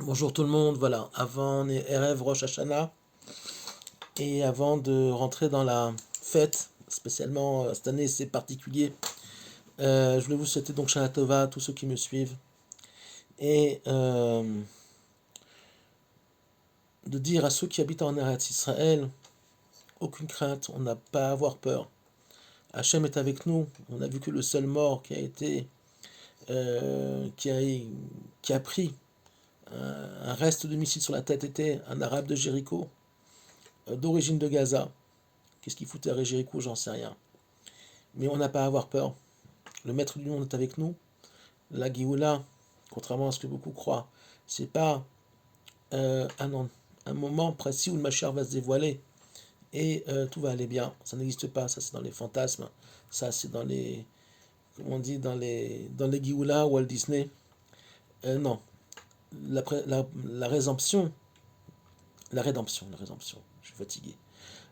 Bonjour tout le monde, voilà, avant on est Erev Rosh Hashanah, et avant de rentrer dans la fête, spécialement cette année c'est particulier, je voulais vous souhaiter donc Shana Tova à tous ceux qui me suivent, et de dire à ceux qui habitent en Eretz Israël, aucune crainte, on n'a pas à avoir peur. Hachem est avec nous, on a vu que le seul mort qui a été, qui a pris un reste de missile sur la tête était un arabe de Jéricho, d'origine de Gaza. Qu'est-ce qu'il foutait à Jéricho, j'en sais rien. Mais on n'a pas à avoir peur. Le maître du monde est avec nous. La Géoula, contrairement à ce que beaucoup croient, c'est pas un moment précis où le Mashiach va se dévoiler et tout va aller bien. Ça n'existe pas. Ça, c'est dans les fantasmes. Ça, c'est dans les, comment on dit, dans les Géoula, Walt Disney. Non. La rédemption, la rédemption, je suis fatigué.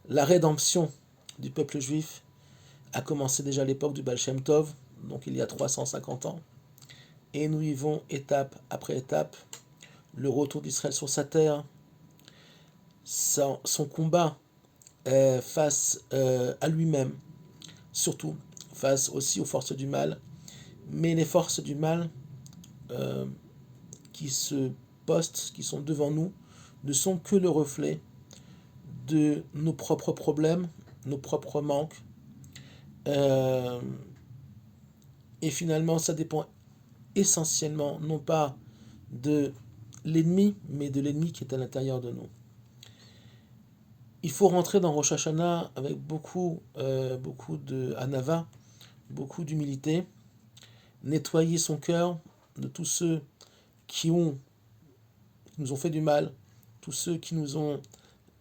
La rédemption du peuple juif a commencé déjà à l'époque du Baal Shem Tov, donc il y a 350 ans. Et nous vivons étape après étape le retour d'Israël sur sa terre, son combat face à lui-même, surtout face aussi aux forces du mal. Mais les forces du mal qui se postent, qui sont devant nous, ne sont que le reflet de nos propres problèmes, nos propres manques. Euh, et finalement, ça dépend essentiellement, non pas de l'ennemi, mais de l'ennemi qui est à l'intérieur de nous. Il faut rentrer dans Rosh Hashanah avec beaucoup de anava, beaucoup d'humilité, nettoyer son cœur de tous ceux qui, qui nous ont fait du mal, tous ceux qui nous ont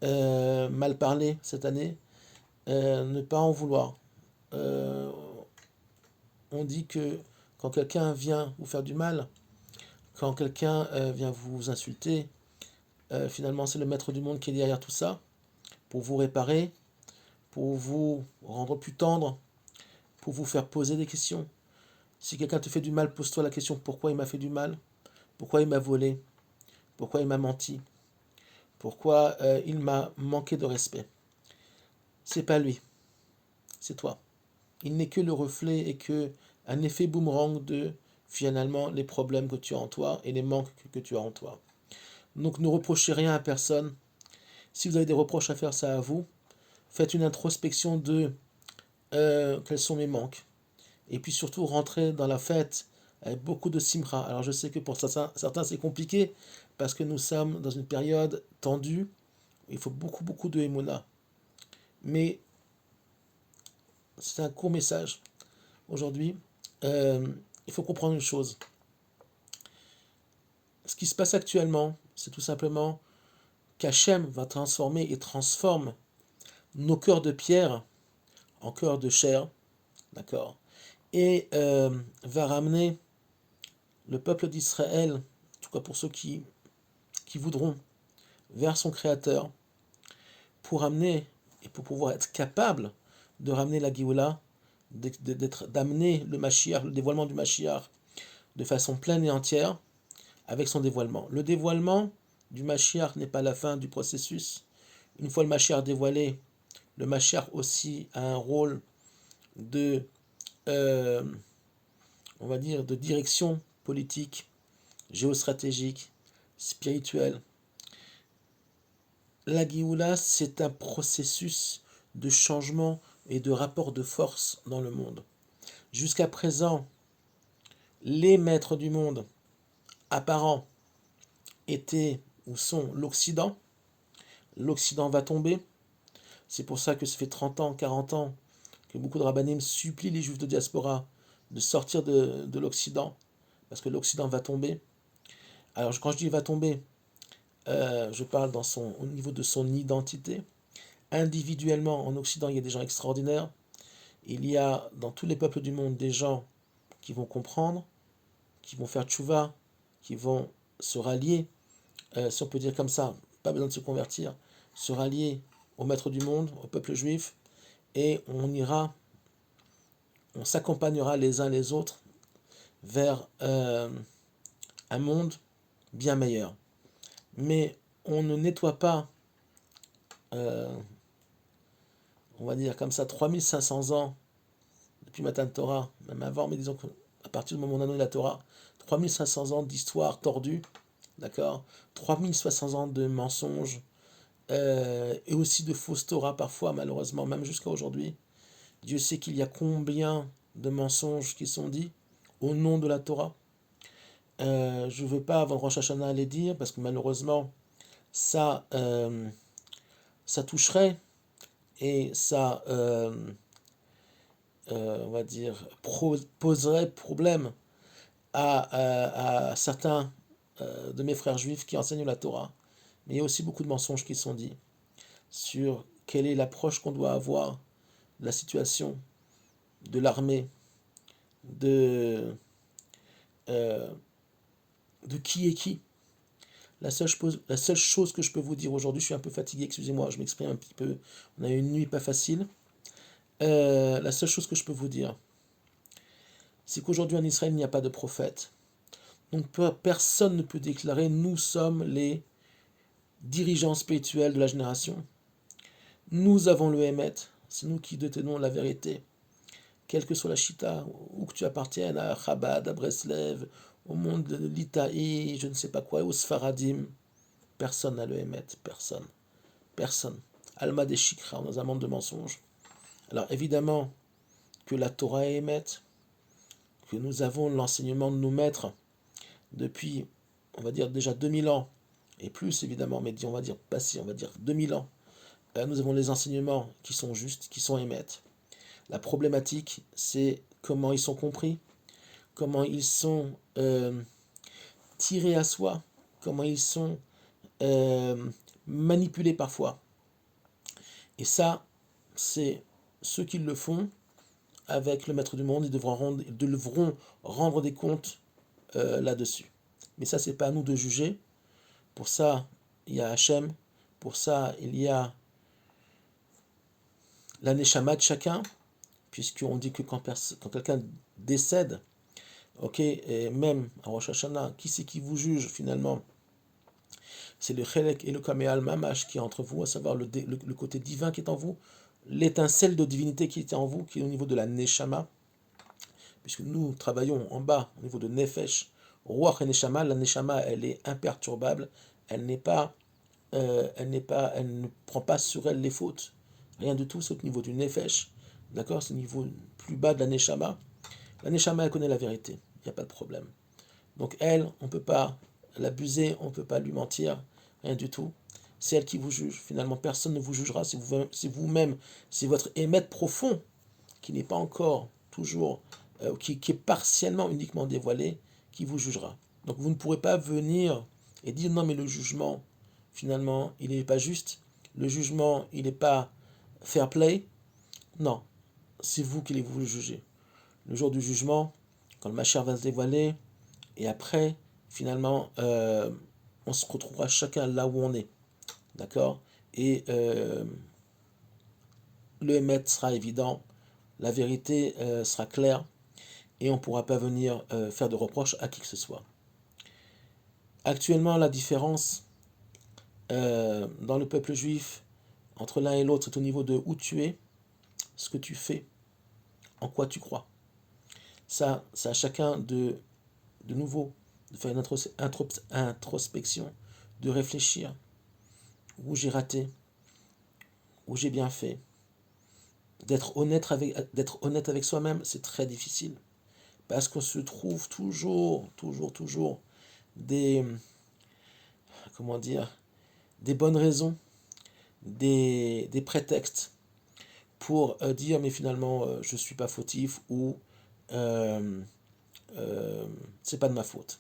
mal parlé cette année, ne pas en vouloir. Euh, on dit que quand quelqu'un vient vous faire du mal, quand quelqu'un vient vous insulter, finalement c'est le maître du monde qui est derrière tout ça, pour vous réparer, pour vous rendre plus tendre, pour vous faire poser des questions. Si quelqu'un te fait du mal, pose-toi la question pourquoi il m'a fait du mal, pourquoi il m'a volé, pourquoi il m'a menti, pourquoi il m'a manqué de respect. C'est pas lui, c'est toi. Il n'est que le reflet et que un effet boomerang de finalement les problèmes que tu as en toi et les manques que tu as en toi. Donc ne reprochez rien à personne. Si vous avez des reproches à faire, ça à vous. Faites une introspection de quels sont mes manques. Et puis surtout rentrer dans la fête avec beaucoup de simra. Alors je sais que pour certains c'est compliqué parce que nous sommes dans une période tendue. Il faut beaucoup de émona. Mais c'est un court message aujourd'hui. Il faut comprendre une chose. Ce qui se passe actuellement, c'est tout simplement qu'Hachem va transformer et transforme nos cœurs de pierre en cœurs de chair, d'accord, et va ramener le peuple d'Israël, en tout cas pour ceux qui voudront, vers son Créateur, pour amener et pour pouvoir être capable de ramener la Géoula, d'amener le Mashiach, le dévoilement du Mashiach, de façon pleine et entière, avec son dévoilement. Le dévoilement du Mashiach n'est pas la fin du processus. Une fois le Mashiach dévoilé, le Mashiach aussi a un rôle de, euh, on va dire, de direction politique, géostratégique, spirituelle. La Géoula, c'est un processus de changement et de rapport de force dans le monde. Jusqu'à présent, les maîtres du monde apparents étaient ou sont l'Occident. L'Occident va tomber. C'est pour ça que ça fait 30 ans, 40 ans que beaucoup de rabbinim supplient les juifs de diaspora de sortir de l'Occident, parce que l'Occident va tomber. Alors quand je dis va tomber, je parle au niveau de son identité. Individuellement, en Occident, il y a des gens extraordinaires. Il y a dans tous les peuples du monde des gens qui vont comprendre, qui vont faire tchouva, qui vont se rallier, si on peut dire comme ça, pas besoin de se convertir, se rallier au maître du monde, au peuple juif, et on s'accompagnera les uns les autres vers un monde bien meilleur. mais on ne nettoie pas, euh, on va dire comme ça, 3500 ans depuis Matan Torah, même avant, mais disons qu'à partir du moment où on a donné la Torah, 3500 ans d'histoire tordue, d'accord, 3500 ans de mensonges, et aussi de fausses Torah parfois, malheureusement, même jusqu'à aujourd'hui. Dieu sait qu'il y a combien de mensonges qui sont dits au nom de la Torah. Je ne veux pas avant Rosh Hashanah les dire, parce que malheureusement, ça, ça toucherait et ça, on va dire, poserait problème à certains de mes frères juifs qui enseignent la Torah. Mais il y a aussi beaucoup de mensonges qui sont dits sur quelle est l'approche qu'on doit avoir de la situation de l'armée, de, euh, de qui est qui. La seule chose que je peux vous dire aujourd'hui, je suis un peu fatigué, excusez-moi, je m'exprime un petit peu, on a eu une nuit pas facile. La seule chose que je peux vous dire, c'est qu'aujourd'hui en Israël, il n'y a pas de prophète. Donc personne ne peut déclarer nous sommes les dirigeants spirituels de la génération. Nous avons le Hémet, c'est nous qui détenons la vérité. Quelle que soit la Chita, où que tu appartiennes, à Chabad, à Breslev, au monde de l'Itaï, je ne sais pas quoi, au Sfaradim, personne n'a le Hémet, personne. Personne. Alma des Shikra, dans un monde de mensonges. Alors évidemment que la Torah est Hémet, que nous avons l'enseignement de nos maîtres depuis, on va dire déjà 2000 ans, et plus évidemment, mais on va dire pas si, on va dire 2000 ans. Nous avons les enseignements qui sont justes, qui sont émettes. La problématique, c'est comment ils sont compris, comment ils sont tirés à soi, comment ils sont manipulés parfois. Et ça, c'est ceux qui le font avec le maître du monde, ils devront rendre des comptes là-dessus. Mais ça, c'est pas à nous de juger. Pour ça, il y a Hachem. Pour ça, il y a la neshama de chacun, puisqu'on dit que quand quelqu'un décède, ok, et même à Rosh Hashanah, qui c'est qui vous juge finalement? C'est le Chelek et le Kameal Mamash qui est entre vous, à savoir le côté divin qui est en vous, l'étincelle de divinité qui est en vous, qui est au niveau de la Neshama, puisque nous travaillons en bas, au niveau de Nefesh, Ruach et Neshama. La Neshama, elle est imperturbable, elle ne prend pas sur elle les fautes, rien du tout, c'est au niveau du Nefesh, d'accord, c'est au niveau plus bas de la Neshama. La Neshama, elle connaît la vérité, il n'y a pas de problème. Donc elle, on ne peut pas l'abuser, on ne peut pas lui mentir, rien du tout. C'est elle qui vous juge. Finalement, personne ne vous jugera si vous-même, si votre émet profond, qui n'est pas encore toujours, qui est partiellement uniquement dévoilé, qui vous jugera. Donc vous ne pourrez pas venir et dire non mais le jugement, finalement, il n'est pas juste, le jugement, il n'est pas fair play. Non, c'est vous qui allez vous juger. Le jour du jugement, quand le Machar va se dévoiler, et après, finalement, on se retrouvera chacun là où on est. D'accord. Et le émet sera évident, la vérité sera claire, et on ne pourra pas venir faire de reproches à qui que ce soit. Actuellement, la différence dans le peuple juif entre l'un et l'autre, c'est au niveau de où tu es, ce que tu fais, en quoi tu crois. Ça, c'est à chacun de nouveau de faire une introspection, de réfléchir où j'ai raté, où j'ai bien fait. D'être honnête avec soi-même, c'est très difficile. Parce qu'on se trouve toujours des, comment dire, des bonnes raisons, des prétextes pour dire mais finalement je suis pas fautif ou euh, c'est pas de ma faute.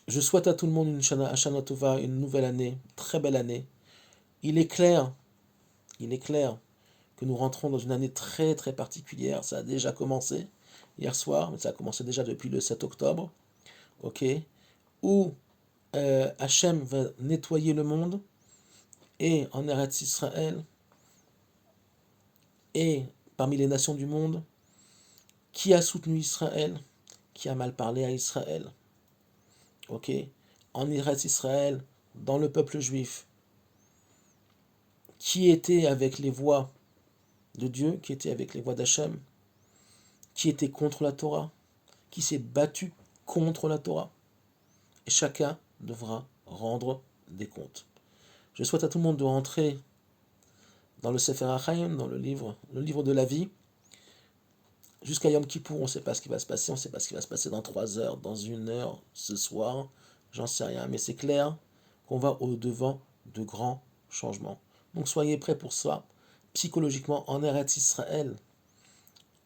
Je souhaite à tout le monde une Shana Tova, une nouvelle année, très belle année. Il est clair, il est clair que nous rentrons dans une année très très particulière. Ça a déjà commencé hier soir, mais ça a commencé déjà depuis le 7 octobre, ok, où Hachem va nettoyer le monde, et en Eretz Israël, et parmi les nations du monde, qui a soutenu Israël, qui a mal parlé à Israël. ok, en Eretz Israël, dans le peuple juif, qui était avec les voix de Dieu, qui était avec les voix d'Hachem, qui était contre la Torah, qui s'est battu contre la Torah. Et chacun devra rendre des comptes. Je souhaite à tout le monde de rentrer dans le Sefer HaChaim, dans le livre de la vie. Jusqu'à Yom Kippour, on ne sait pas ce qui va se passer, on ne sait pas ce qui va se passer dans 3 heures, dans 1 heure, ce soir, j'en sais rien, mais c'est clair qu'on va au-devant de grands changements. Donc soyez prêts pour ça. Psychologiquement, en Eretz Israël,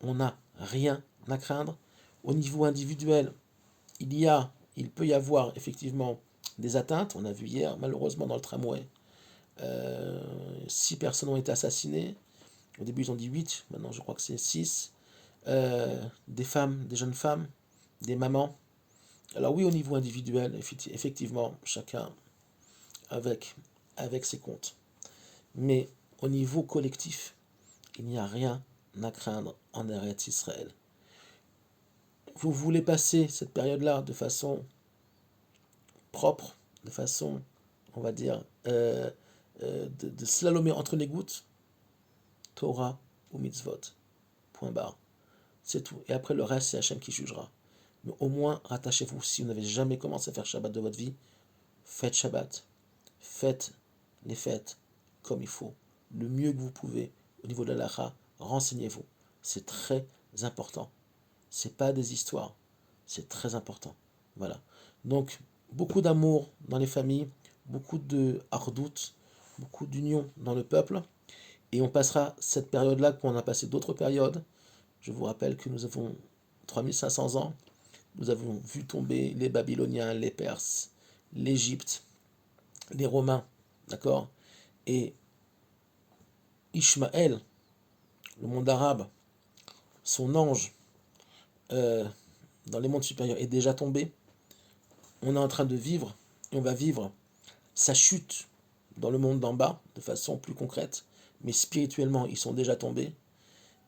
on n'a rien à craindre. Au niveau individuel, il peut y avoir effectivement des atteintes. On a vu hier, malheureusement, dans le tramway, 6 personnes ont été assassinées. Au début, ils ont dit 8, maintenant je crois que c'est 6. Des femmes, des jeunes femmes, des mamans. Alors oui, au niveau individuel, effectivement, chacun avec ses comptes. Mais au niveau collectif, il n'y a rien à craindre en Eretz Israël. Vous voulez passer cette période-là de façon propre, de façon, on va dire, de slalomer entre les gouttes, Torah ou mitzvot. Point barre. C'est tout. Et après, le reste, c'est Hachem qui jugera. Mais au moins, rattachez-vous. Si vous n'avez jamais commencé à faire Shabbat de votre vie, faites Shabbat. Faites les fêtes comme il faut. Le mieux que vous pouvez au niveau de l'halakha, renseignez-vous. C'est très important. C'est pas des histoires. C'est très important. Voilà. Donc, beaucoup d'amour dans les familles, beaucoup de hardout, beaucoup d'union dans le peuple. Et on passera cette période-là, qu'on a passé d'autres périodes. Je vous rappelle que nous avons 3500 ans. Nous avons vu tomber les Babyloniens, les Perses, l'Égypte, les Romains, d'accord? Et Ishmaël, le monde arabe, son ange dans les mondes supérieurs est déjà tombé. On est en train de vivre, et on va vivre sa chute dans le monde d'en bas de façon plus concrète, mais spirituellement, ils sont déjà tombés.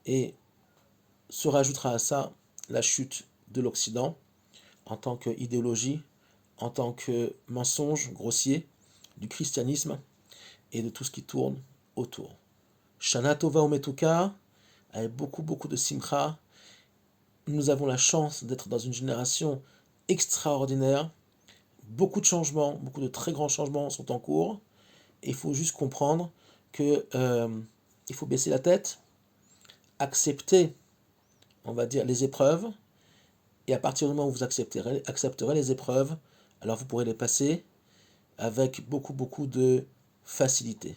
Et se rajoutera à ça la chute de l'Occident en tant qu'idéologie, en tant que mensonge grossier du christianisme et de tout ce qui tourne autour. Shana Tova Umetuka, avec beaucoup de simcha. Nous avons la chance d'être dans une génération extraordinaire. Beaucoup de changements, beaucoup de très grands changements sont en cours. Et il faut juste comprendre que il faut baisser la tête, accepter, on va dire, les épreuves. Et à partir du moment où vous accepterez les épreuves, alors vous pourrez les passer avec beaucoup de facilité.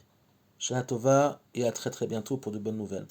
Shana Tova et à très bientôt pour de bonnes nouvelles.